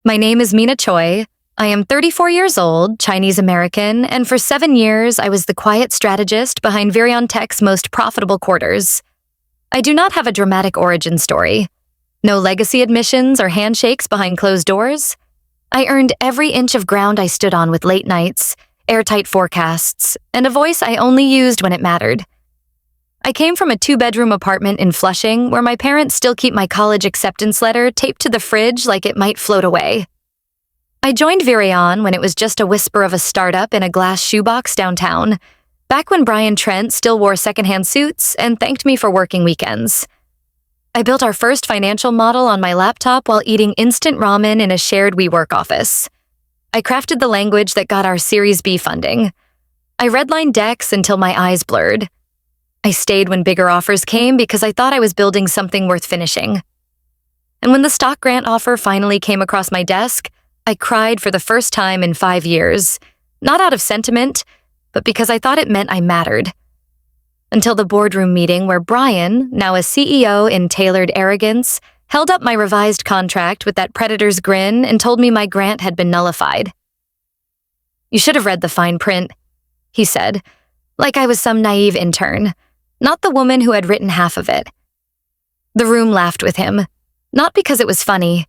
My name is Mina Choi. I am 34 years old, Chinese American, and for 7 years I was the quiet strategist behind Virion Tech's most profitable quarters. I do not have a dramatic origin story. No legacy admissions or handshakes behind closed doors. I earned every inch of ground I stood on with late nights, airtight forecasts, and a voice I only used when it mattered. I came from a 2-bedroom apartment in Flushing where my parents still keep my college acceptance letter taped to the fridge like it might float away. I joined Virion when it was just a whisper of a startup in a glass shoebox downtown, back when Brian Trent still wore secondhand suits and thanked me for working weekends. I built our first financial model on my laptop while eating instant ramen in a shared WeWork office. I crafted the language that got our Series B funding. I redlined decks until my eyes blurred. I stayed when bigger offers came because I thought I was building something worth finishing. And when the stock grant offer finally came across my desk, I cried for the first time in 5 years, not out of sentiment, but because I thought it meant I mattered. Until the boardroom meeting where Brian, now a CEO in tailored arrogance, held up my revised contract with that predator's grin and told me my grant had been nullified. "You should have read the fine print," he said, like I was some naive intern, not the woman who had written half of it. The room laughed with him, not because it was funny,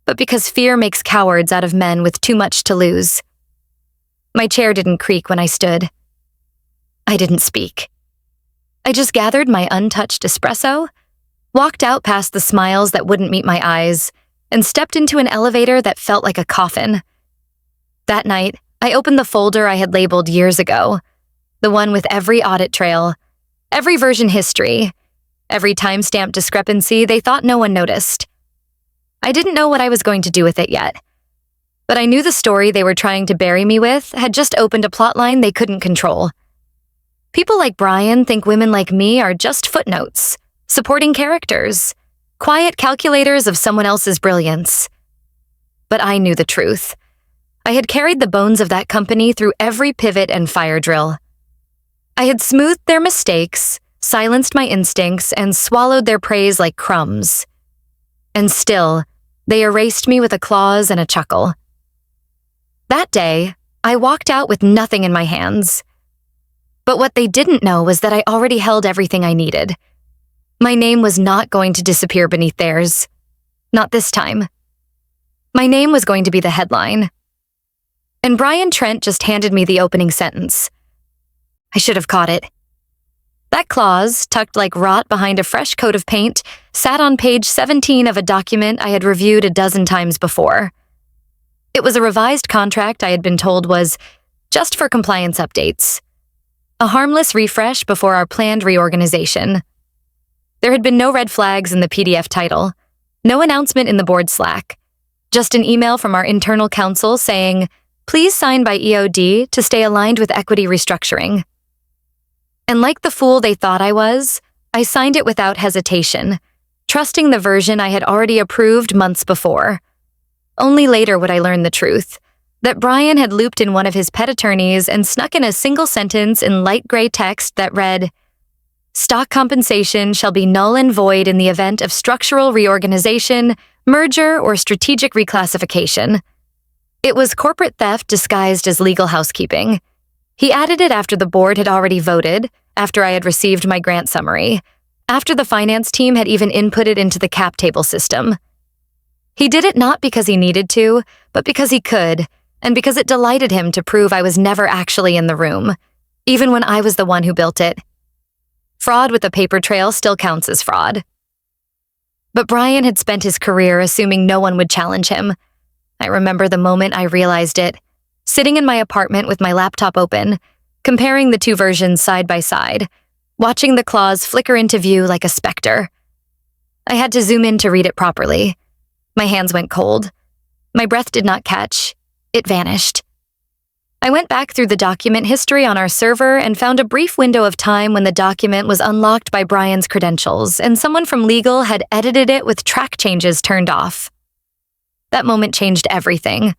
but because fear makes cowards out of men with too much to lose. My chair didn't creak when I stood. I didn't speak. I just gathered my untouched espresso, walked out past the smiles that wouldn't meet my eyes, and stepped into an elevator that felt like a coffin. That night, I opened the folder I had labeled years ago, the one with every audit trail, every version history, every timestamp discrepancy they thought no one noticed. I didn't know what I was going to do with it yet, but I knew the story they were trying to bury me with had just opened a plotline they couldn't control. People like Brian think women like me are just footnotes, supporting characters, quiet calculators of someone else's brilliance. But I knew the truth. I had carried the bones of that company through every pivot and fire drill. I had smoothed their mistakes, silenced my instincts, and swallowed their praise like crumbs. And still, they erased me with a clause and a chuckle. That day, I walked out with nothing in my hands. But what they didn't know was that I already held everything I needed. My name was not going to disappear beneath theirs. Not this time. My name was going to be the headline. And Brian Trent just handed me the opening sentence. I should have caught it. That clause, tucked like rot behind a fresh coat of paint, sat on page 17 of a document I had reviewed a dozen times before. It was a revised contract I had been told was just for compliance updates. A harmless refresh before our planned reorganization. There had been no red flags in the PDF title, no announcement in the board Slack, just an email from our internal counsel saying, "Please sign by EOD to stay aligned with equity restructuring." And like the fool they thought I was, I signed it without hesitation, trusting the version I had already approved months before. Only later would I learn the truth, that Brian had looped in one of his pet attorneys and snuck in a single sentence in light gray text that read, "Stock compensation shall be null and void in the event of structural reorganization, merger, or strategic reclassification." It was corporate theft disguised as legal housekeeping. He added it after the board had already voted, after I had received my grant summary, after the finance team had even inputted into the cap table system. He did it not because he needed to, but because he could, and because it delighted him to prove I was never actually in the room, even when I was the one who built it. Fraud with a paper trail still counts as fraud. But Brian had spent his career assuming no one would challenge him. I remember the moment I realized it, sitting in my apartment with my laptop open, comparing the two versions side by side, watching the clause flicker into view like a specter. I had to zoom in to read it properly. My hands went cold. My breath did not catch. It vanished. I went back through the document history on our server and found a brief window of time when the document was unlocked by Brian's credentials and someone from legal had edited it with track changes turned off. That moment changed everything.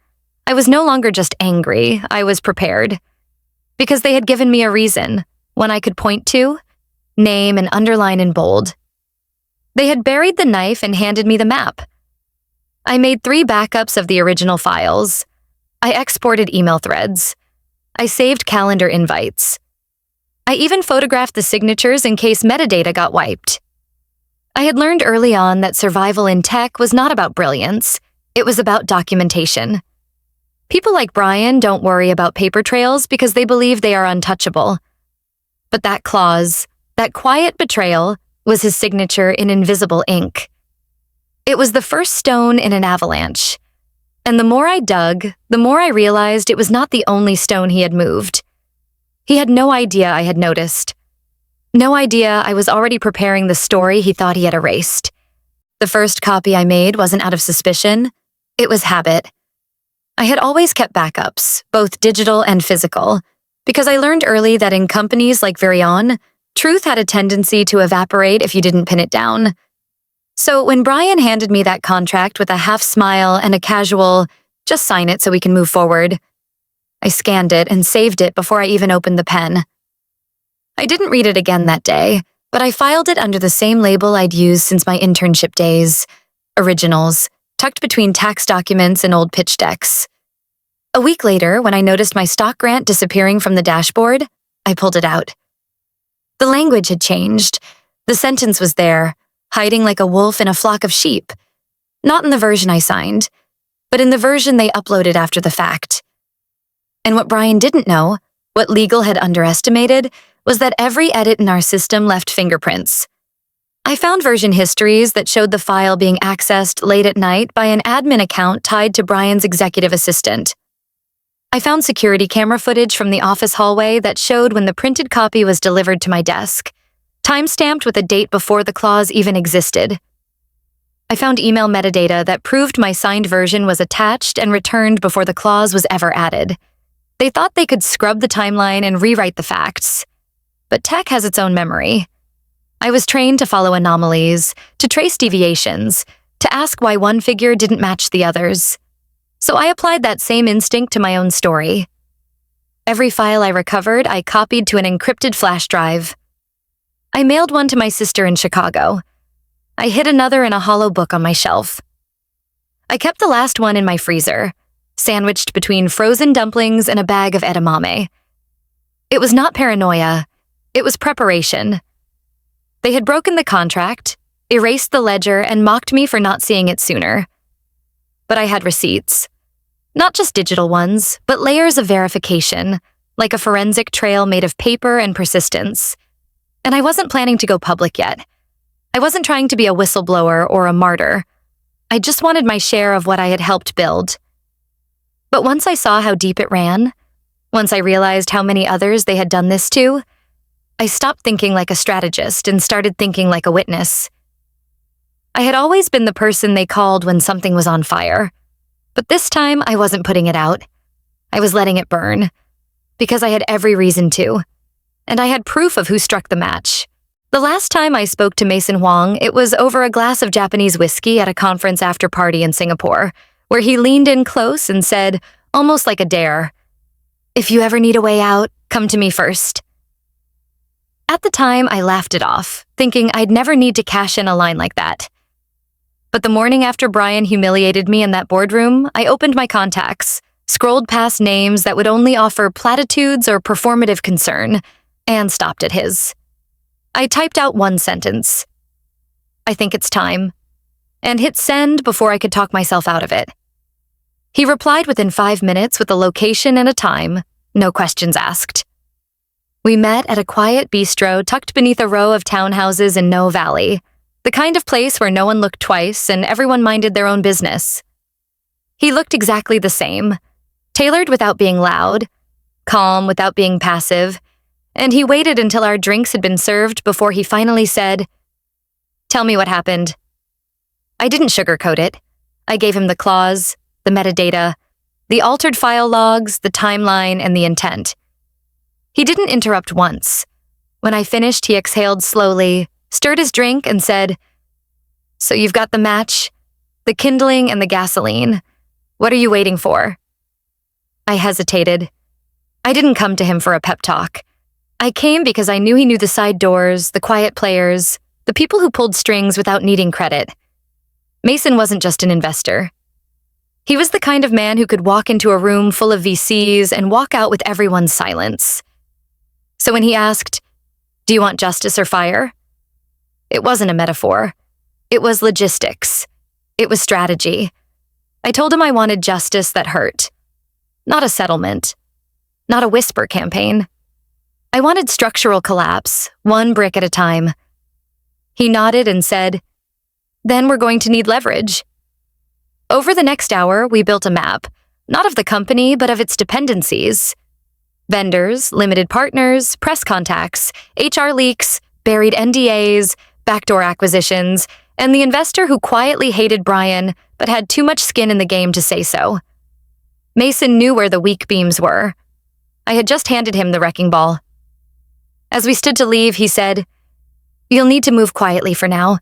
I was no longer just angry, I was prepared. Because they had given me a reason, one I could point to, name, and underline in bold. They had buried the knife and handed me the map. I made 3 backups of the original files. I exported email threads. I saved calendar invites. I even photographed the signatures in case metadata got wiped. I had learned early on that survival in tech was not about brilliance. It was about documentation. People like Brian don't worry about paper trails because they believe they are untouchable. But that clause, that quiet betrayal, was his signature in invisible ink. It was the first stone in an avalanche. And the more I dug, the more I realized it was not the only stone he had moved. He had no idea I had noticed. No idea I was already preparing the story he thought he had erased. The first copy I made wasn't out of suspicion. It was habit. I had always kept backups, both digital and physical, because I learned early that in companies like Virion, truth had a tendency to evaporate if you didn't pin it down. So when Brian handed me that contract with a half smile and a casual, "Just sign it so we can move forward," I scanned it and saved it before I even opened the pen. I didn't read it again that day, but I filed it under the same label I'd used since my internship days: Originals, tucked between tax documents and old pitch decks. A week later, when I noticed my stock grant disappearing from the dashboard, I pulled it out. The language had changed. The sentence was there, hiding like a wolf in a flock of sheep. Not in the version I signed, but in the version they uploaded after the fact. And what Brian didn't know, what legal had underestimated, was that every edit in our system left fingerprints. I found version histories that showed the file being accessed late at night by an admin account tied to Brian's executive assistant. I found security camera footage from the office hallway that showed when the printed copy was delivered to my desk, time-stamped with a date before the clause even existed. I found email metadata that proved my signed version was attached and returned before the clause was ever added. They thought they could scrub the timeline and rewrite the facts. But tech has its own memory. I was trained to follow anomalies, to trace deviations, to ask why one figure didn't match the others. So I applied that same instinct to my own story. Every file I recovered, I copied to an encrypted flash drive. I mailed one to my sister in Chicago. I hid another in a hollow book on my shelf. I kept the last one in my freezer, sandwiched between frozen dumplings and a bag of edamame. It was not paranoia. It was preparation. They had broken the contract, erased the ledger, and mocked me for not seeing it sooner. But I had receipts. Not just digital ones, but layers of verification, like a forensic trail made of paper and persistence. And I wasn't planning to go public yet. I wasn't trying to be a whistleblower or a martyr. I just wanted my share of what I had helped build. But once I saw how deep it ran, once I realized how many others they had done this to, I stopped thinking like a strategist and started thinking like a witness. I had always been the person they called when something was on fire. But this time, I wasn't putting it out. I was letting it burn. Because I had every reason to. And I had proof of who struck the match. The last time I spoke to Mason Huang, it was over a glass of Japanese whiskey at a conference after party in Singapore, where he leaned in close and said, almost like a dare, "If you ever need a way out, come to me first." At the time, I laughed it off, thinking I'd never need to cash in a line like that. But the morning after Brian humiliated me in that boardroom, I opened my contacts, scrolled past names that would only offer platitudes or performative concern, and stopped at his. I typed out one sentence. "I think it's time," and hit send before I could talk myself out of it. He replied within 5 minutes with a location and a time, no questions asked. We met at a quiet bistro tucked beneath a row of townhouses in No Valley, the kind of place where no one looked twice and everyone minded their own business. He looked exactly the same, tailored without being loud, calm without being passive, and he waited until our drinks had been served before he finally said, "Tell me what happened." I didn't sugarcoat it. I gave him the clause, the metadata, the altered file logs, the timeline, and the intent. He didn't interrupt once. When I finished, he exhaled slowly, stirred his drink, and said, "So you've got the match, the kindling, and the gasoline. What are you waiting for?" I hesitated. I didn't come to him for a pep talk. I came because I knew he knew the side doors, the quiet players, the people who pulled strings without needing credit. Mason wasn't just an investor. He was the kind of man who could walk into a room full of VCs and walk out with everyone's silence. So when he asked, "Do you want justice or fire?" It wasn't a metaphor. It was logistics. It was strategy. I told him I wanted justice that hurt. Not a settlement. Not a whisper campaign. I wanted structural collapse, one brick at a time. He nodded and said, "Then we're going to need leverage." Over the next hour, we built a map, not of the company, but of its dependencies. Vendors, limited partners, press contacts, HR leaks, buried NDAs, backdoor acquisitions, and the investor who quietly hated Brian but had too much skin in the game to say so. Mason knew where the weak beams were. I had just handed him the wrecking ball. As we stood to leave, he said, "You'll need to move quietly for now.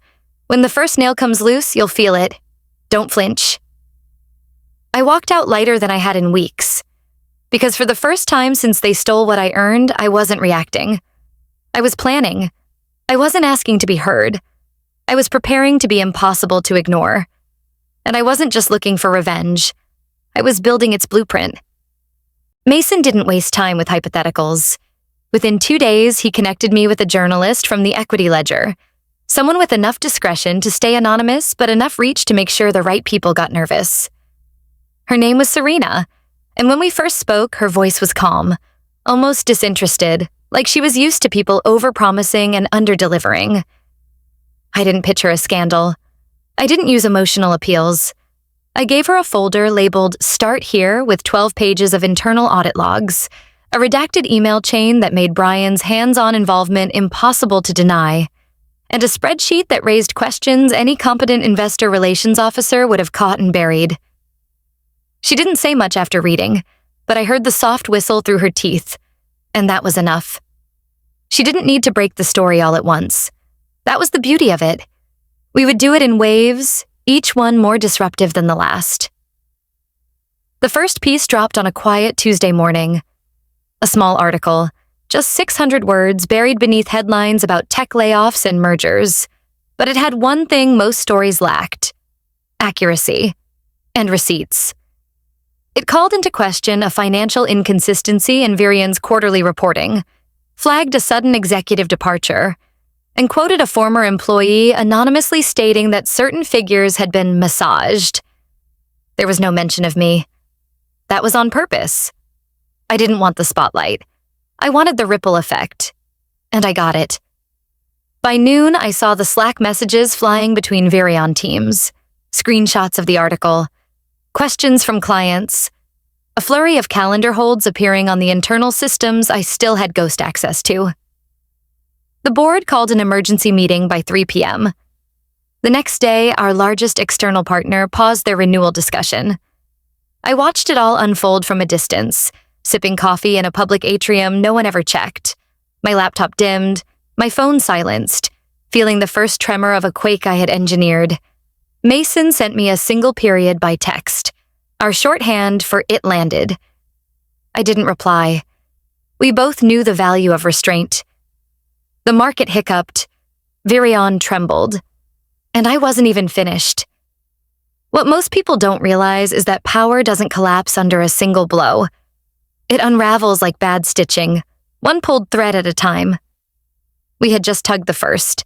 When the first nail comes loose, you'll feel it. Don't flinch." I walked out lighter than I had in weeks. Because for the first time since they stole what I earned, I wasn't reacting. I was planning. I wasn't asking to be heard. I was preparing to be impossible to ignore. And I wasn't just looking for revenge. I was building its blueprint. Mason didn't waste time with hypotheticals. Within 2 days, he connected me with a journalist from the Equity Ledger, someone with enough discretion to stay anonymous but enough reach to make sure the right people got nervous. Her name was Serena, and when we first spoke, her voice was calm, almost disinterested, like she was used to people overpromising and underdelivering. I didn't pitch her a scandal. I didn't use emotional appeals. I gave her a folder labeled "Start Here" with 12 pages of internal audit logs, a redacted email chain that made Brian's hands-on involvement impossible to deny, and a spreadsheet that raised questions any competent investor relations officer would have caught and buried. She didn't say much after reading, but I heard the soft whistle through her teeth, and that was enough. She didn't need to break the story all at once. That was the beauty of it. We would do it in waves, each one more disruptive than the last. The first piece dropped on a quiet Tuesday morning. A small article, just 600 words buried beneath headlines about tech layoffs and mergers. But it had one thing most stories lacked: accuracy and receipts. It called into question a financial inconsistency in Virian's quarterly reporting, flagged a sudden executive departure, and quoted a former employee anonymously stating that certain figures had been massaged. There was no mention of me. That was on purpose. I didn't want the spotlight. I wanted the ripple effect. And I got it. By noon, I saw the Slack messages flying between Virion teams, screenshots of the article, questions from clients, a flurry of calendar holds appearing on the internal systems I still had ghost access to. The board called an emergency meeting by 3 p.m. The next day, our largest external partner paused their renewal discussion. I watched it all unfold from a distance, sipping coffee in a public atrium no one ever checked, my laptop dimmed, my phone silenced, feeling the first tremor of a quake I had engineered. Mason sent me a single period by text, our shorthand for "it landed." I didn't reply. We both knew the value of restraint. The market hiccuped. Virion trembled. And I wasn't even finished. What most people don't realize is that power doesn't collapse under a single blow. It unravels like bad stitching, one pulled thread at a time. We had just tugged the first.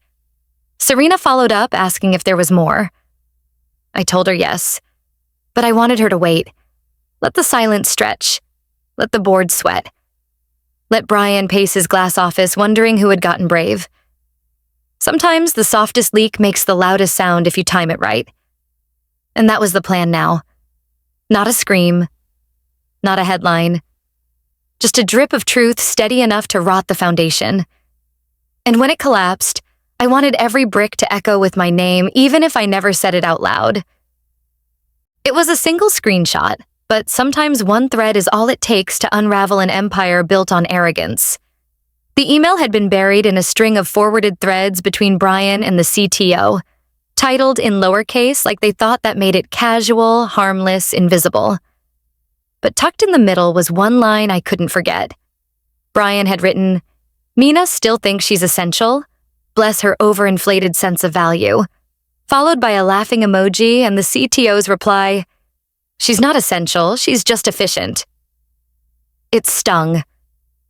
Serena followed up asking if there was more. I told her yes, but I wanted her to wait. Let the silence stretch. Let the board sweat. Let Brian pace his glass office wondering who had gotten brave. Sometimes the softest leak makes the loudest sound if you time it right. And that was the plan now. Not a scream. Not a headline. Just a drip of truth steady enough to rot the foundation. And when it collapsed, I wanted every brick to echo with my name, even if I never said it out loud. It was a single screenshot, but sometimes one thread is all it takes to unravel an empire built on arrogance. The email had been buried in a string of forwarded threads between Brian and the CTO, titled in lowercase like they thought that made it casual, harmless, invisible. But tucked in the middle was one line I couldn't forget. Brian had written, "Mina still thinks she's essential. Bless her overinflated sense of value," followed by a laughing emoji and the CTO's reply, She's not essential, she's just efficient. It stung.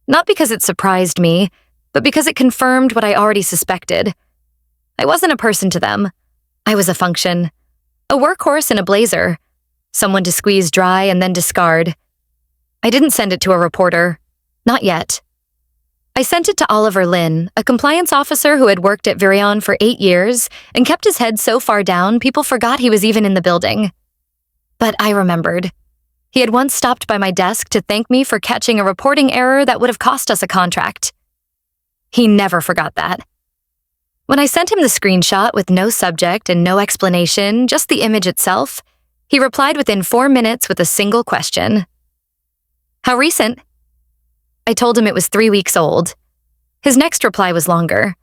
Not because it surprised me, but because it confirmed what I already suspected. I wasn't a person to them. I was a function. A workhorse in a blazer. Someone to squeeze dry and then discard. I didn't send it to a reporter. Not yet. I sent it to Oliver Lynn, a compliance officer who had worked at Virion for 8 years and kept his head so far down people forgot he was even in the building. But I remembered. He had once stopped by my desk to thank me for catching a reporting error that would have cost us a contract. He never forgot that. When I sent him the screenshot with no subject and no explanation, just the image itself, he replied within 4 minutes with a single question. How recent? I told him it was 3 weeks old. His next reply was longer.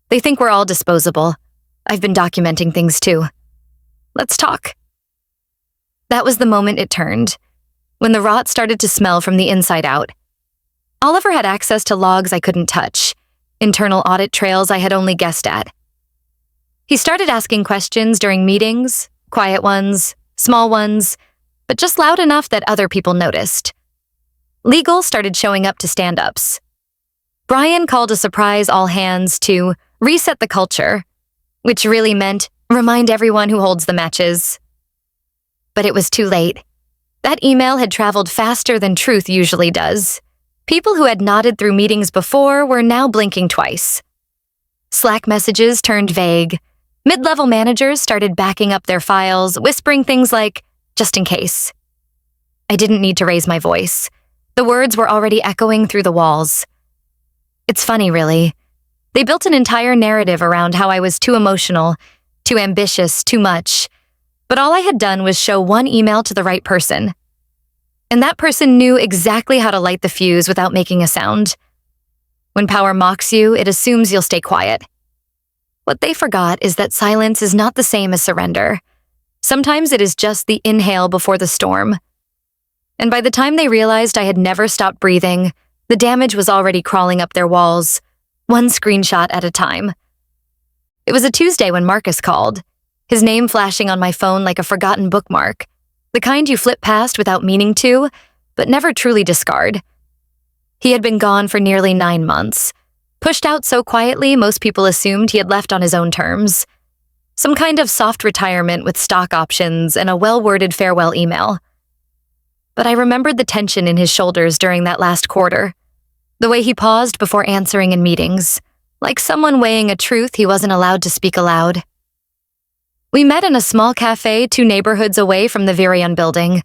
They think we're all disposable. I've been documenting things too. Let's talk. That was the moment it turned, when the rot started to smell from the inside out. Oliver had access to logs I couldn't touch, internal audit trails I had only guessed at. He started asking questions during meetings, quiet ones, small ones, but just loud enough that other people noticed. Legal started showing up to stand-ups. Brian called a surprise all-hands to reset the culture, which really meant remind everyone who holds the matches. But it was too late. That email had traveled faster than truth usually does. People who had nodded through meetings before were now blinking twice. Slack messages turned vague. Mid-level managers started backing up their files, whispering things like, just in case. I didn't need to raise my voice. The words were already echoing through the walls. It's funny, really. They built an entire narrative around how I was too emotional, too ambitious, too much. But all I had done was show one email to the right person. And that person knew exactly how to light the fuse without making a sound. When power mocks you, it assumes you'll stay quiet. What they forgot is that silence is not the same as surrender. Sometimes it is just the inhale before the storm. And by the time they realized I had never stopped breathing, the damage was already crawling up their walls, one screenshot at a time. It was a Tuesday when Marcus called, his name flashing on my phone like a forgotten bookmark, the kind you flip past without meaning to, but never truly discard. He had been gone for nearly 9 months, pushed out so quietly most people assumed he had left on his own terms. Some kind of soft retirement with stock options and a well-worded farewell email. But I remembered the tension in his shoulders during that last quarter, the way he paused before answering in meetings, like someone weighing a truth he wasn't allowed to speak aloud. We met in a small cafe 2 neighborhoods away from the Virion building,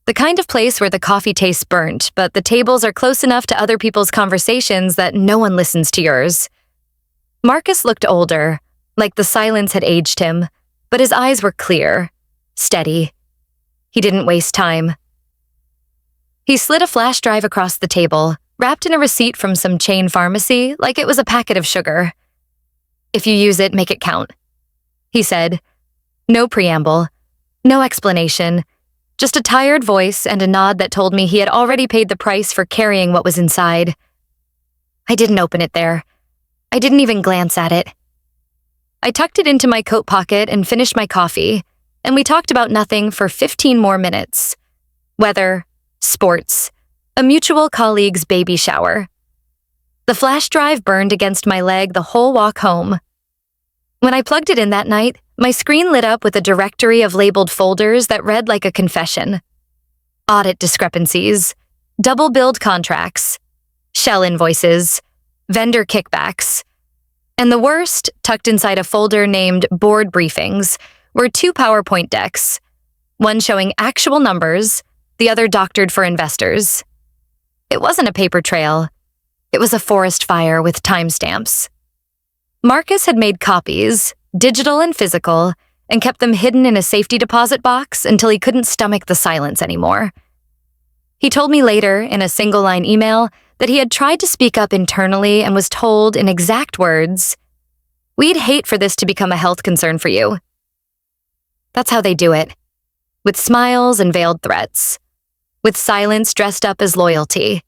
the kind of place where the coffee tastes burnt, but the tables are close enough to other people's conversations that no one listens to yours. Marcus looked older, like the silence had aged him, but his eyes were clear, steady. He didn't waste time. He slid a flash drive across the table, wrapped in a receipt from some chain pharmacy like it was a packet of sugar. If you use it, make it count, he said. No preamble, no explanation, just a tired voice and a nod that told me he had already paid the price for carrying what was inside. I didn't open it there. I didn't even glance at it. I tucked it into my coat pocket and finished my coffee, and we talked about nothing for 15 more minutes. Weather, sports, a mutual colleague's baby shower. The flash drive burned against my leg the whole walk home. When I plugged it in that night, my screen lit up with a directory of labeled folders that read like a confession. Audit discrepancies, double billed contracts, shell invoices, vendor kickbacks. And the worst, tucked inside a folder named Board Briefings, were 2 PowerPoint decks, one showing actual numbers, the other doctored for investors. It wasn't a paper trail. It was a forest fire with timestamps. Marcus had made copies, digital and physical, and kept them hidden in a safety deposit box until he couldn't stomach the silence anymore. He told me later, in a single-line email, that he had tried to speak up internally and was told in exact words, "We'd hate for this to become a health concern for you." That's how they do it. With smiles and veiled threats. With silence dressed up as loyalty.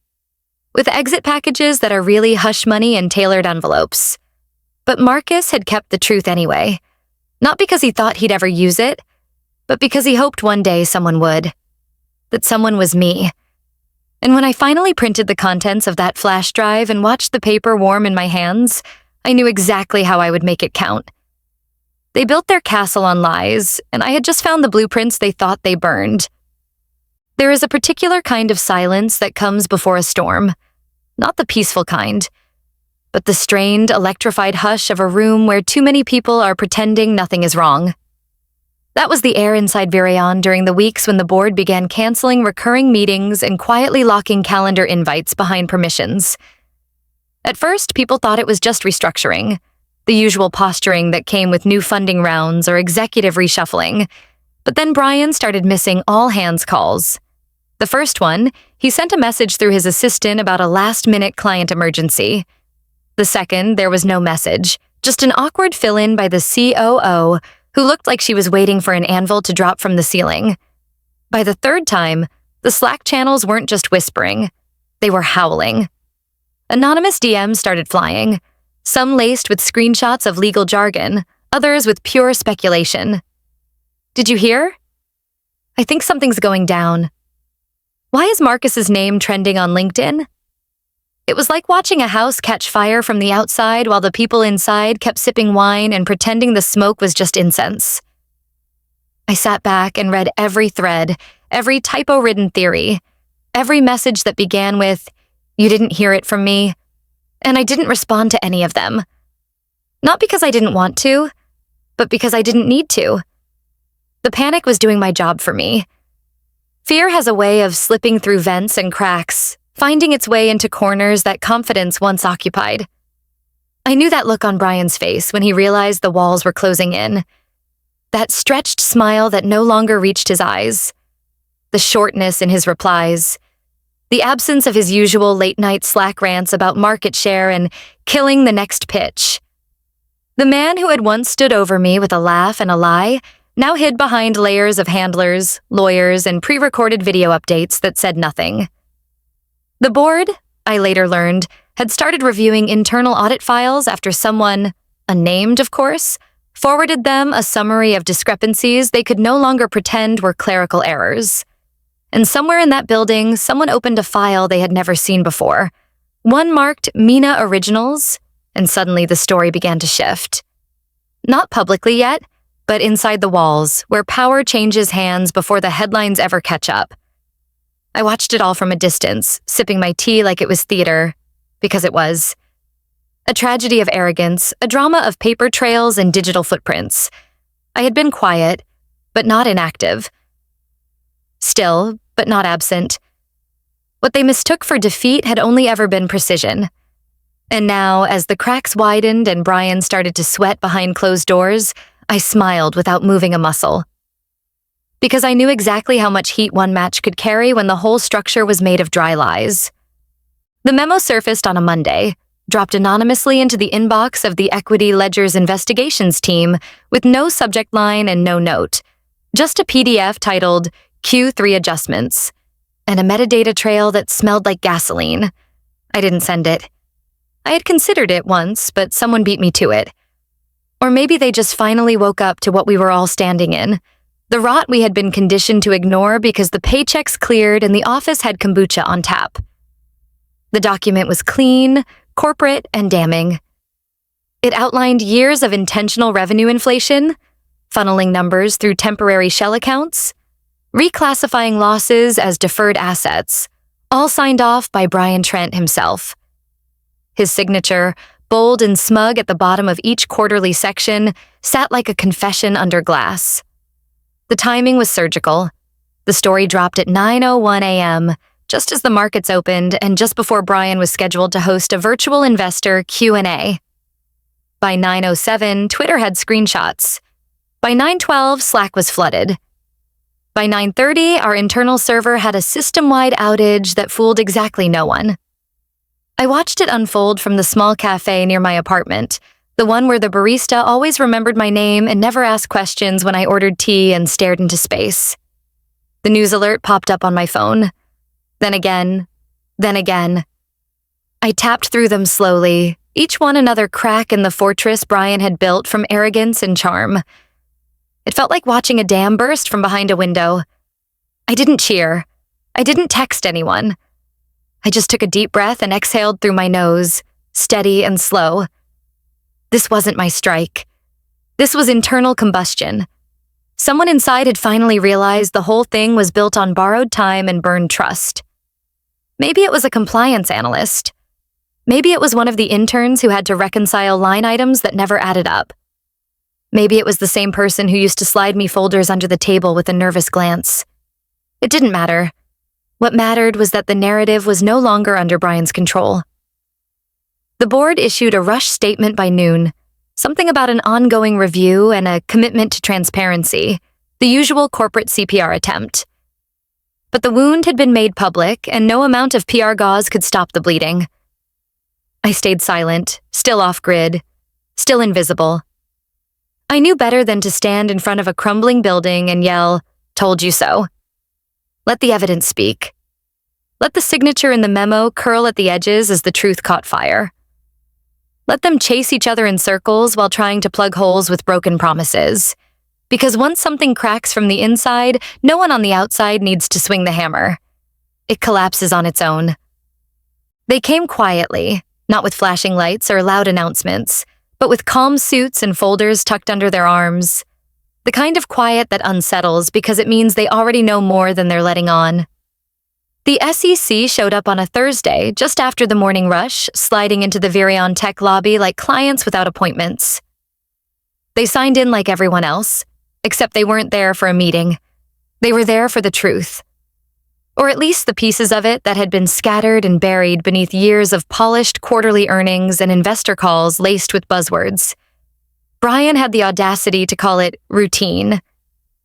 With exit packages that are really hush money and tailored envelopes. But Marcus had kept the truth anyway. Not because he thought he'd ever use it, but because he hoped one day someone would. That someone was me. And when I finally printed the contents of that flash drive and watched the paper warm in my hands, I knew exactly how I would make it count. They built their castle on lies, and I had just found the blueprints they thought they burned. There is a particular kind of silence that comes before a storm. Not the peaceful kind, but the strained, electrified hush of a room where too many people are pretending nothing is wrong. That was the air inside Virion during the weeks when the board began canceling recurring meetings and quietly locking calendar invites behind permissions. At first, people thought it was just restructuring, the usual posturing that came with new funding rounds or executive reshuffling. But then Brian started missing all hands calls. The first one, he sent a message through his assistant about a last-minute client emergency. The second, there was no message, just an awkward fill-in by the COO, who looked like she was waiting for an anvil to drop from the ceiling. By the third time, the Slack channels weren't just whispering, they were howling. Anonymous DMs started flying, some laced with screenshots of legal jargon, others with pure speculation. Did you hear? I think something's going down. Why is Marcus's name trending on LinkedIn? It was like watching a house catch fire from the outside while the people inside kept sipping wine and pretending the smoke was just incense. I sat back and read every thread, every typo-ridden theory, every message that began with, "You didn't hear it from me," and I didn't respond to any of them. Not because I didn't want to, but because I didn't need to. The panic was doing my job for me. Fear has a way of slipping through vents and cracks, finding its way into corners that confidence once occupied. I knew that look on Brian's face when he realized the walls were closing in. That stretched smile that no longer reached his eyes. The shortness in his replies. The absence of his usual late-night Slack rants about market share and killing the next pitch. The man who had once stood over me with a laugh and a lie now hid behind layers of handlers, lawyers, and pre-recorded video updates that said nothing. The board, I later learned, had started reviewing internal audit files after someone, unnamed of course, forwarded them a summary of discrepancies they could no longer pretend were clerical errors. And somewhere in that building, someone opened a file they had never seen before, one marked Mina Originals, and suddenly the story began to shift. Not publicly yet, but inside the walls, where power changes hands before the headlines ever catch up. I watched it all from a distance, sipping my tea like it was theater, because it was. A tragedy of arrogance, a drama of paper trails and digital footprints. I had been quiet, but not inactive. Still, but not absent. What they mistook for defeat had only ever been precision. And now, as the cracks widened and Brian started to sweat behind closed doors, I smiled without moving a muscle. Because I knew exactly how much heat one match could carry when the whole structure was made of dry lies. The memo surfaced on a Monday, dropped anonymously into the inbox of the Equity Ledger's investigations team with no subject line and no note, just a PDF titled Q3 Adjustments, and a metadata trail that smelled like gasoline. I didn't send it. I had considered it once, but someone beat me to it. Or maybe they just finally woke up to what we were all standing in, the rot we had been conditioned to ignore because the paychecks cleared and the office had kombucha on tap. The document was clean, corporate, and damning. It outlined years of intentional revenue inflation, funneling numbers through temporary shell accounts, reclassifying losses as deferred assets, all signed off by Brian Trent himself. His signature, bold and smug at the bottom of each quarterly section, sat like a confession under glass. The timing was surgical. The story dropped at 9:01 a.m., just as the markets opened and just before Brian was scheduled to host a virtual investor Q&A. By 9:07, Twitter had screenshots. By 9:12, Slack was flooded. By 9:30, our internal server had a system-wide outage that fooled exactly no one. I watched it unfold from the small cafe near my apartment, the one where the barista always remembered my name and never asked questions when I ordered tea and stared into space. The news alert popped up on my phone. Then again, then again. I tapped through them slowly, each one another crack in the fortress Brian had built from arrogance and charm. It felt like watching a dam burst from behind a window. I didn't cheer. I didn't text anyone. I just took a deep breath and exhaled through my nose, steady and slow. This wasn't my strike. This was internal combustion. Someone inside had finally realized the whole thing was built on borrowed time and burned trust. Maybe it was a compliance analyst. Maybe it was one of the interns who had to reconcile line items that never added up. Maybe it was the same person who used to slide me folders under the table with a nervous glance. It didn't matter. What mattered was that the narrative was no longer under Brian's control. The board issued a rush statement by noon, something about an ongoing review and a commitment to transparency, the usual corporate CPR attempt. But the wound had been made public, and no amount of PR gauze could stop the bleeding. I stayed silent, still off-grid, still invisible. I knew better than to stand in front of a crumbling building and yell, "Told you so." Let the evidence speak. Let the signature in the memo curl at the edges as the truth caught fire. Let them chase each other in circles while trying to plug holes with broken promises. Because once something cracks from the inside, no one on the outside needs to swing the hammer. It collapses on its own. They came quietly, not with flashing lights or loud announcements, but with calm suits and folders tucked under their arms. The kind of quiet that unsettles because it means they already know more than they're letting on. The SEC showed up on a Thursday, just after the morning rush, sliding into the Virion Tech lobby like clients without appointments. They signed in like everyone else, except they weren't there for a meeting. They were there for the truth. Or at least the pieces of it that had been scattered and buried beneath years of polished quarterly earnings and investor calls laced with buzzwords. Brian had the audacity to call it routine,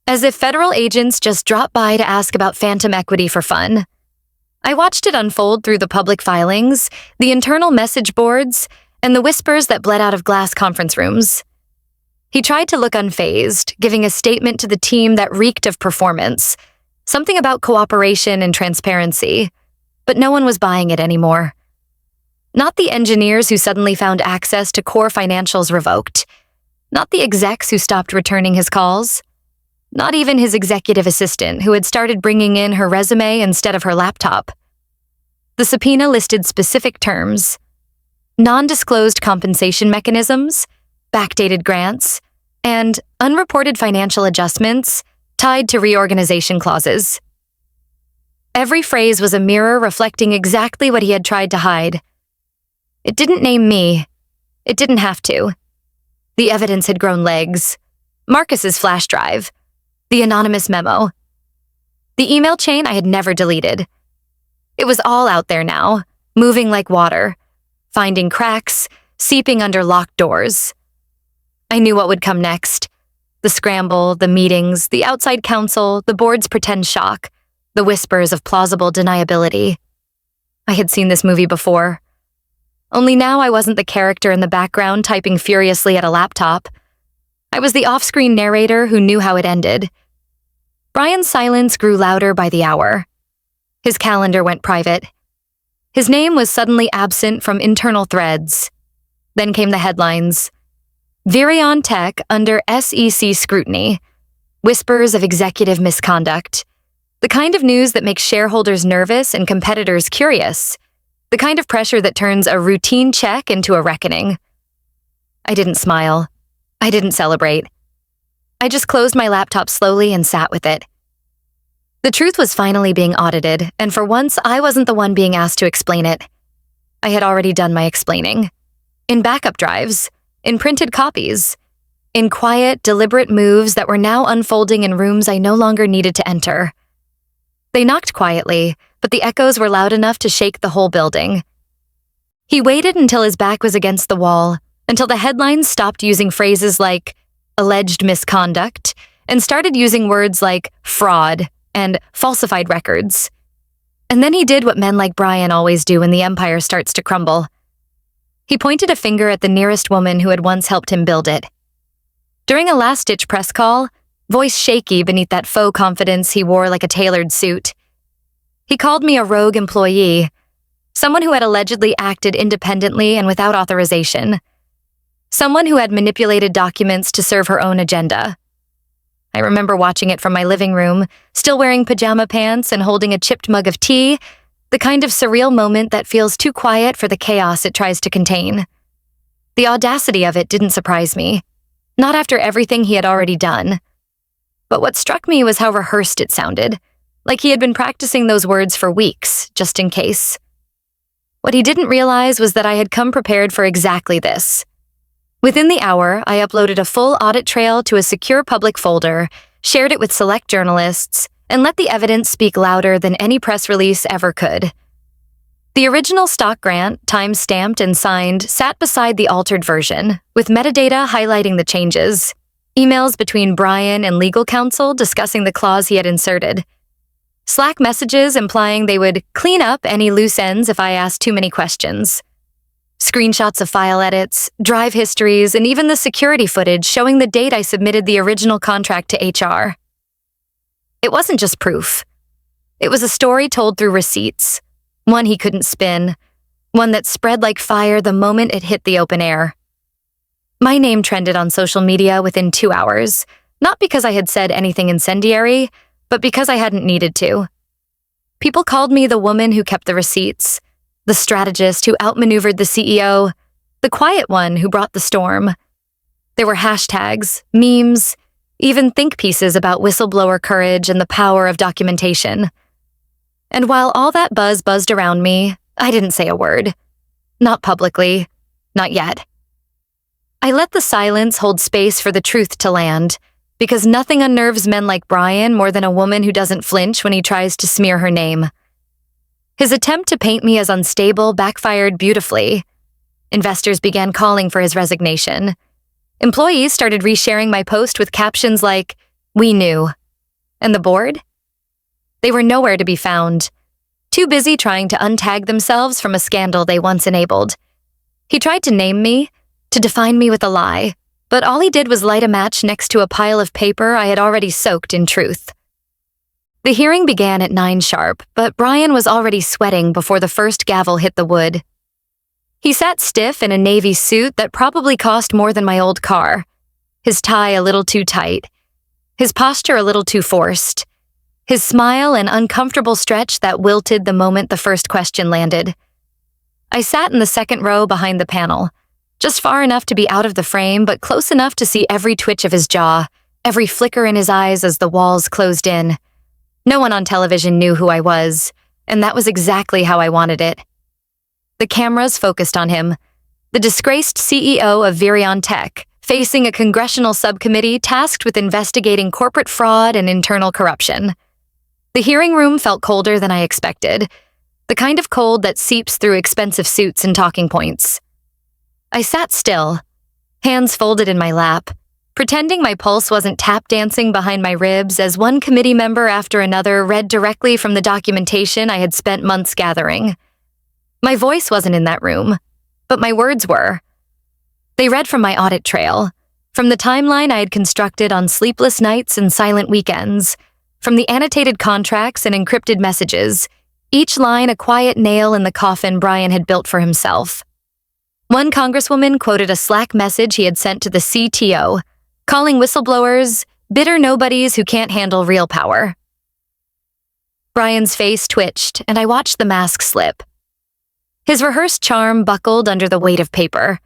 as if federal agents just dropped by to ask about phantom equity for fun. I watched it unfold through the public filings, the internal message boards, and the whispers that bled out of glass conference rooms. He tried to look unfazed, giving a statement to the team that reeked of performance, something about cooperation and transparency, but no one was buying it anymore. Not the engineers who suddenly found access to core financials revoked. Not the execs who stopped returning his calls. Not even his executive assistant, who had started bringing in her resume instead of her laptop. The subpoena listed specific terms: non-disclosed compensation mechanisms, backdated grants, and unreported financial adjustments tied to reorganization clauses. Every phrase was a mirror reflecting exactly what he had tried to hide. It didn't name me. It didn't have to. The evidence had grown legs. Marcus's flash drive. The anonymous memo. The email chain I had never deleted. It was all out there now, moving like water, finding cracks, seeping under locked doors. I knew what would come next. The scramble, the meetings, the outside counsel, the board's pretend shock, the whispers of plausible deniability. I had seen this movie before. Only now I wasn't the character in the background typing furiously at a laptop. I was the off-screen narrator who knew how it ended. Brian's silence grew louder by the hour. His calendar went private. His name was suddenly absent from internal threads. Then came the headlines. Virion Tech under SEC scrutiny. Whispers of executive misconduct. The kind of news that makes shareholders nervous and competitors curious. The kind of pressure that turns a routine check into a reckoning. I didn't smile. I didn't celebrate. I just closed my laptop slowly and sat with it. The truth was finally being audited, and for once I wasn't the one being asked to explain it. I had already done my explaining. In backup drives, in printed copies, in quiet, deliberate moves that were now unfolding in rooms I no longer needed to enter. They knocked quietly, but the echoes were loud enough to shake the whole building. He waited until his back was against the wall, until the headlines stopped using phrases like alleged misconduct and started using words like fraud and falsified records. And then he did what men like Brian always do when the empire starts to crumble. He pointed a finger at the nearest woman who had once helped him build it. During a last-ditch press call, voice shaky beneath that faux confidence he wore like a tailored suit, he called me a rogue employee, someone who had allegedly acted independently and without authorization, someone who had manipulated documents to serve her own agenda. I remember watching it from my living room, still wearing pajama pants and holding a chipped mug of tea, the kind of surreal moment that feels too quiet for the chaos it tries to contain. The audacity of it didn't surprise me, not after everything he had already done. But what struck me was how rehearsed it sounded, like he had been practicing those words for weeks, just in case. What he didn't realize was that I had come prepared for exactly this. Within the hour, I uploaded a full audit trail to a secure public folder, shared it with select journalists, and let the evidence speak louder than any press release ever could. The original stock grant, time-stamped and signed, sat beside the altered version, with metadata highlighting the changes, emails between Brian and legal counsel discussing the clause he had inserted, Slack messages implying they would clean up any loose ends if I asked too many questions, screenshots of file edits, drive histories, and even the security footage showing the date I submitted the original contract to HR. It wasn't just proof. It was a story told through receipts, one he couldn't spin, one that spread like fire the moment it hit the open air. My name trended on social media within 2 hours, not because I had said anything incendiary, but because I hadn't needed to. People called me the woman who kept the receipts, the strategist who outmaneuvered the CEO, the quiet one who brought the storm. There were hashtags, memes, even think pieces about whistleblower courage and the power of documentation. And while all that buzz buzzed around me, I didn't say a word. Not publicly. Not yet. I let the silence hold space for the truth to land, because nothing unnerves men like Brian more than a woman who doesn't flinch when he tries to smear her name. His attempt to paint me as unstable backfired beautifully. Investors began calling for his resignation. Employees started resharing my post with captions like, "We knew." And the board? They were nowhere to be found, too busy trying to untag themselves from a scandal they once enabled. He tried to name me, to define me with a lie, but all he did was light a match next to a pile of paper I had already soaked in truth. The hearing began at 9 sharp, but Brian was already sweating before the first gavel hit the wood. He sat stiff in a navy suit that probably cost more than my old car, his tie a little too tight, his posture a little too forced, his smile an uncomfortable stretch that wilted the moment the first question landed. I sat in the second row behind the panel, just far enough to be out of the frame, but close enough to see every twitch of his jaw, every flicker in his eyes as the walls closed in. No one on television knew who I was, and that was exactly how I wanted it. The cameras focused on him, the disgraced CEO of Virion Tech, facing a congressional subcommittee tasked with investigating corporate fraud and internal corruption. The hearing room felt colder than I expected, the kind of cold that seeps through expensive suits and talking points. I sat still, hands folded in my lap, pretending my pulse wasn't tap dancing behind my ribs as one committee member after another read directly from the documentation I had spent months gathering. My voice wasn't in that room, but my words were. They read from my audit trail, from the timeline I had constructed on sleepless nights and silent weekends, from the annotated contracts and encrypted messages, each line a quiet nail in the coffin Brian had built for himself. One congresswoman quoted a Slack message he had sent to the CTO, calling whistleblowers bitter nobodies who can't handle real power. Brian's face twitched, and I watched the mask slip. His rehearsed charm buckled under the weight of paper.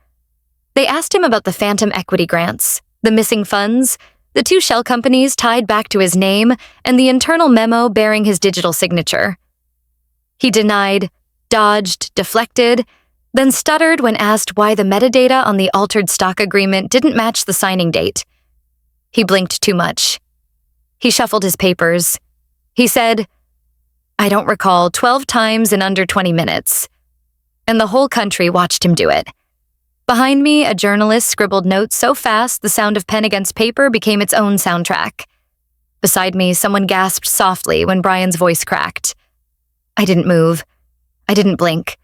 They asked him about the phantom equity grants, the missing funds, the 2 shell companies tied back to his name, and the internal memo bearing his digital signature. He denied, dodged, deflected, then stuttered when asked why the metadata on the altered stock agreement didn't match the signing date. He blinked too much. He shuffled his papers. He said, "I don't recall 12 times in under 20 minutes. And the whole country watched him do it. Behind me, a journalist scribbled notes so fast the sound of pen against paper became its own soundtrack. Beside me, someone gasped softly when Brian's voice cracked. I didn't move. I didn't blink.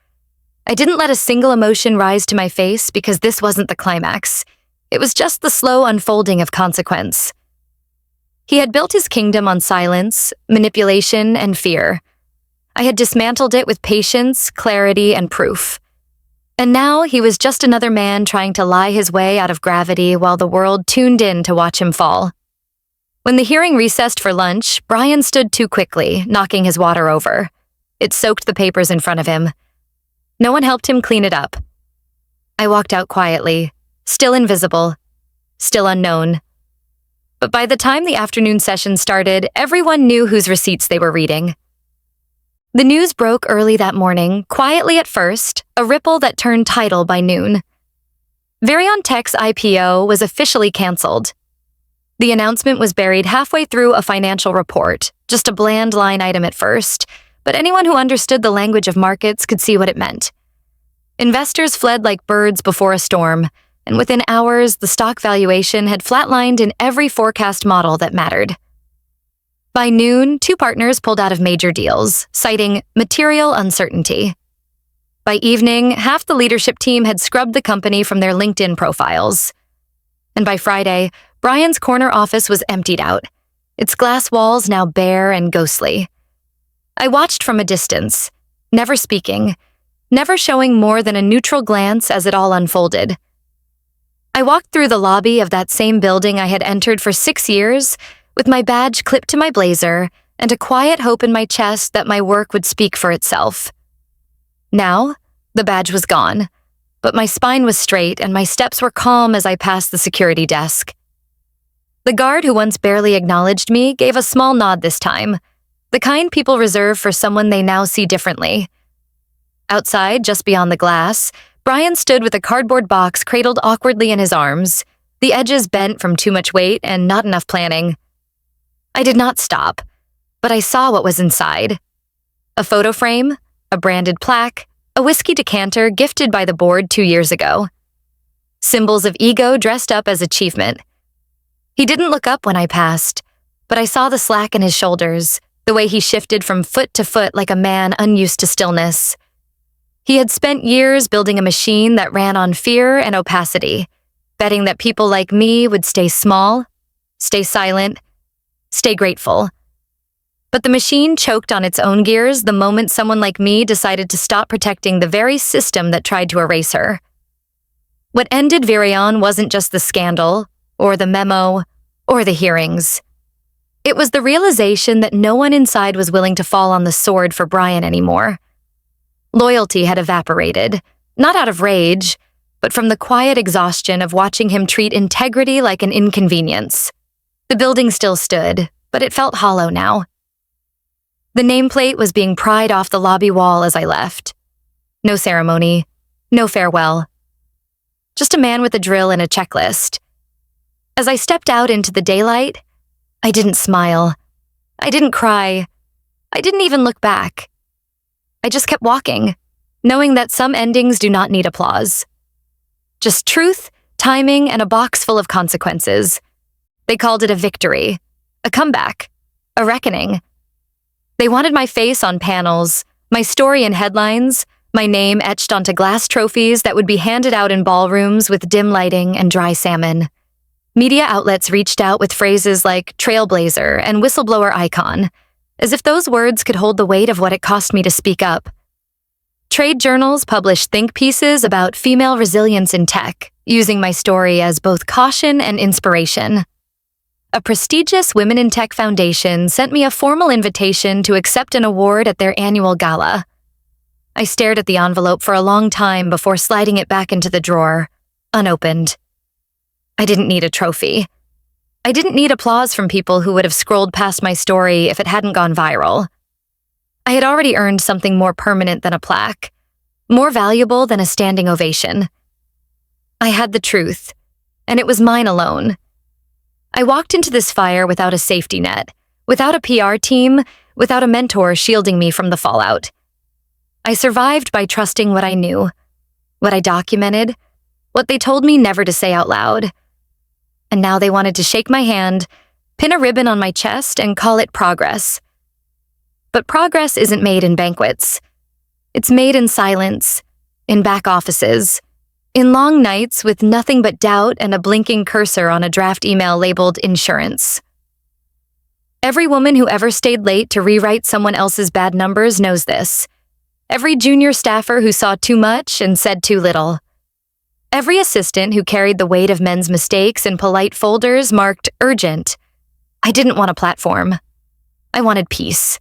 I didn't let a single emotion rise to my face because this wasn't the climax. It was just the slow unfolding of consequence. He had built his kingdom on silence, manipulation, and fear. I had dismantled it with patience, clarity, and proof. And now he was just another man trying to lie his way out of gravity while the world tuned in to watch him fall. When the hearing recessed for lunch, Brian stood too quickly, knocking his water over. It soaked the papers in front of him. No one helped him clean it up. I walked out quietly, still invisible, still unknown. But by the time the afternoon session started, everyone knew whose receipts they were reading. The news broke early that morning, quietly at first, a ripple that turned tidal by noon. Virion Tech's IPO was officially canceled. The announcement was buried halfway through a financial report, just a bland line item at first, but anyone who understood the language of markets could see what it meant. Investors fled like birds before a storm, and within hours, the stock valuation had flatlined in every forecast model that mattered. By noon, 2 partners pulled out of major deals, citing material uncertainty. By evening, half the leadership team had scrubbed the company from their LinkedIn profiles. And by Friday, Brian's corner office was emptied out, its glass walls now bare and ghostly. I watched from a distance, never speaking, never showing more than a neutral glance as it all unfolded. I walked through the lobby of that same building I had entered for 6 years, with my badge clipped to my blazer and a quiet hope in my chest that my work would speak for itself. Now, the badge was gone, but my spine was straight and my steps were calm as I passed the security desk. The guard who once barely acknowledged me gave a small nod this time, the kind people reserve for someone they now see differently. Outside, just beyond the glass, Brian stood with a cardboard box cradled awkwardly in his arms, the edges bent from too much weight and not enough planning. I did not stop, but I saw what was inside. A photo frame, a branded plaque, a whiskey decanter gifted by the board 2 years ago. Symbols of ego dressed up as achievement. He didn't look up when I passed, but I saw the slack in his shoulders, the way he shifted from foot to foot like a man unused to stillness. He had spent years building a machine that ran on fear and opacity, betting that people like me would stay small, stay silent, stay grateful. But the machine choked on its own gears the moment someone like me decided to stop protecting the very system that tried to erase her. What ended Virion wasn't just the scandal, or the memo, or the hearings. It was the realization that no one inside was willing to fall on the sword for Brian anymore. Loyalty had evaporated, not out of rage, but from the quiet exhaustion of watching him treat integrity like an inconvenience. The building still stood, but it felt hollow now. The nameplate was being pried off the lobby wall as I left. No ceremony, no farewell. Just a man with a drill and a checklist. As I stepped out into the daylight, I didn't smile. I didn't cry. I didn't even look back. I just kept walking, knowing that some endings do not need applause. Just truth, timing, and a box full of consequences. They called it a victory, a comeback, a reckoning. They wanted my face on panels, my story in headlines, my name etched onto glass trophies that would be handed out in ballrooms with dim lighting and dry salmon. Media outlets reached out with phrases like trailblazer and whistleblower icon, as if those words could hold the weight of what it cost me to speak up. Trade journals published think pieces about female resilience in tech, using my story as both caution and inspiration. A prestigious Women in Tech Foundation sent me a formal invitation to accept an award at their annual gala. I stared at the envelope for a long time before sliding it back into the drawer, unopened. I didn't need a trophy. I didn't need applause from people who would have scrolled past my story if it hadn't gone viral. I had already earned something more permanent than a plaque, more valuable than a standing ovation. I had the truth, and it was mine alone. I walked into this fire without a safety net, without a PR team, without a mentor shielding me from the fallout. I survived by trusting what I knew, what I documented, what they told me never to say out loud. And now they wanted to shake my hand, pin a ribbon on my chest, and call it progress. But progress isn't made in banquets. It's made in silence, in back offices, in long nights with nothing but doubt and a blinking cursor on a draft email labeled insurance. Every woman who ever stayed late to rewrite someone else's bad numbers knows this. Every junior staffer who saw too much and said too little. Every assistant who carried the weight of men's mistakes in polite folders marked urgent. I didn't want a platform. I wanted peace.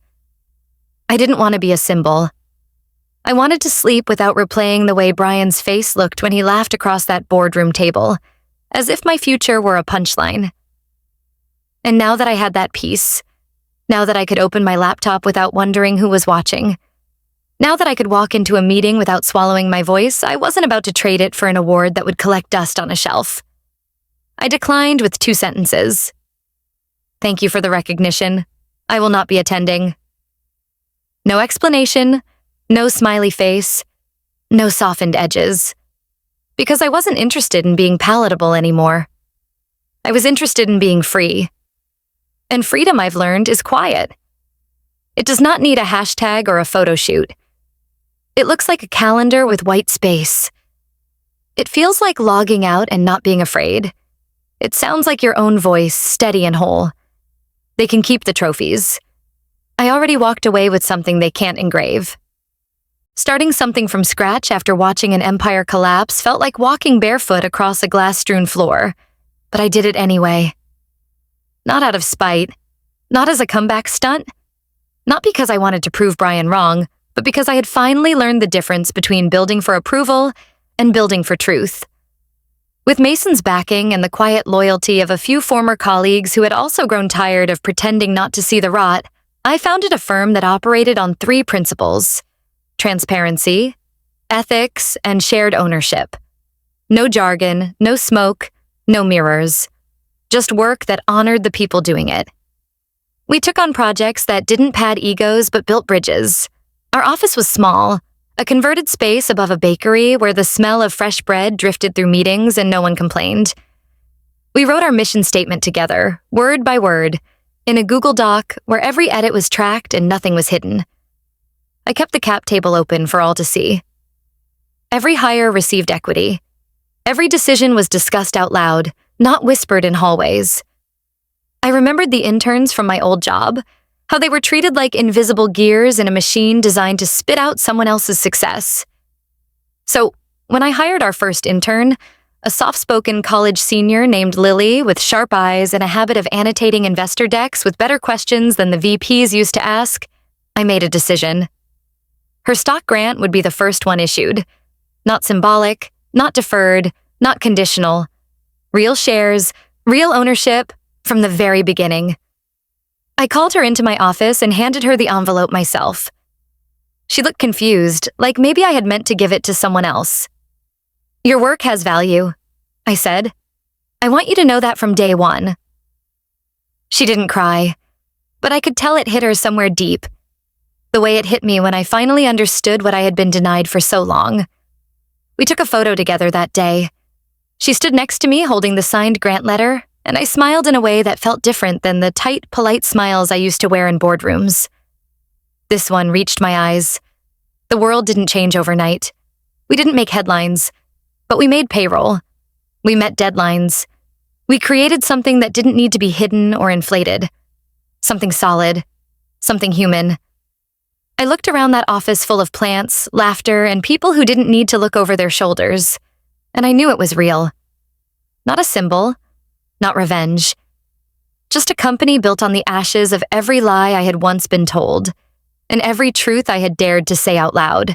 I didn't want to be a symbol. I wanted to sleep without replaying the way Brian's face looked when he laughed across that boardroom table, as if my future were a punchline. And now that I had that peace, now that I could open my laptop without wondering who was watching, now that I could walk into a meeting without swallowing my voice, I wasn't about to trade it for an award that would collect dust on a shelf. I declined with 2 sentences. Thank you for the recognition. I will not be attending. No explanation, no smiley face, no softened edges. Because I wasn't interested in being palatable anymore. I was interested in being free. And freedom, I've learned, is quiet. It does not need a hashtag or a photo shoot. It looks like a calendar with white space. It feels like logging out and not being afraid. It sounds like your own voice, steady and whole. They can keep the trophies. I already walked away with something they can't engrave. Starting something from scratch after watching an empire collapse felt like walking barefoot across a glass-strewn floor, but I did it anyway. Not out of spite, not as a comeback stunt, not because I wanted to prove Brian wrong, but because I had finally learned the difference between building for approval and building for truth. With Mason's backing and the quiet loyalty of a few former colleagues who had also grown tired of pretending not to see the rot, I founded a firm that operated on 3 principles: transparency, ethics, and shared ownership. No jargon, no smoke, no mirrors. Just work that honored the people doing it. We took on projects that didn't pad egos but built bridges. Our office was small, a converted space above a bakery where the smell of fresh bread drifted through meetings and no one complained. We wrote our mission statement together, word by word, in a Google Doc where every edit was tracked and nothing was hidden. I kept the cap table open for all to see. Every hire received equity. Every decision was discussed out loud, not whispered in hallways. I remembered the interns from my old job, how they were treated like invisible gears in a machine designed to spit out someone else's success. So, when I hired our first intern, a soft-spoken college senior named Lily with sharp eyes and a habit of annotating investor decks with better questions than the VPs used to ask, I made a decision. Her stock grant would be the first one issued. Not symbolic, not deferred, not conditional. Real shares, real ownership, from the very beginning. I called her into my office and handed her the envelope myself. She looked confused, like maybe I had meant to give it to someone else. Your work has value, I said. I want you to know that from day one. She didn't cry, but I could tell it hit her somewhere deep, the way it hit me when I finally understood what I had been denied for so long. We took a photo together that day. She stood next to me holding the signed grant letter, and I smiled in a way that felt different than the tight, polite smiles I used to wear in boardrooms. This one reached my eyes. The world didn't change overnight. We didn't make headlines, but we made payroll. We met deadlines. We created something that didn't need to be hidden or inflated. Something solid. Something human. I looked around that office full of plants, laughter, and people who didn't need to look over their shoulders, and I knew it was real. Not a symbol, not revenge. Just a company built on the ashes of every lie I had once been told, and every truth I had dared to say out loud.